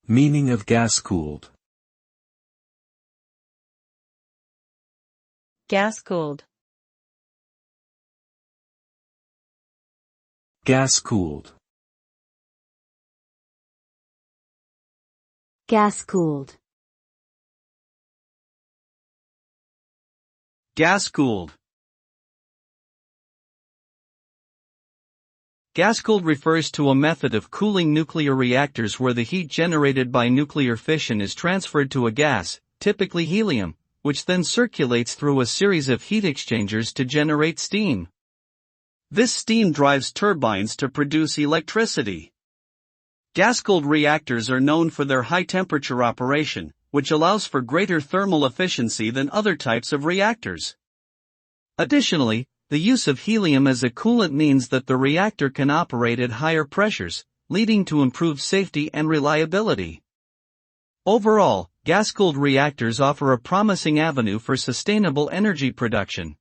Meaning of gas-cooled. Gas-cooled. Gas-cooled. Gas-cooled. Gas-cooled. Gas-cooled refers to a method of cooling nuclear reactors where the heat generated by nuclear fission is transferred to a gas, typically helium, which then circulates through a series of heat exchangers to generate steam. This steam drives turbines to produce electricity. Gas-cooled reactors are known for their high-temperature operation, which allows for greater thermal efficiency than other types of reactors. Additionally, the use of helium as a coolant means that the reactor can operate at higher pressures, leading to improved safety and reliability. Overall, gas-cooled reactors offer a promising avenue for sustainable energy production.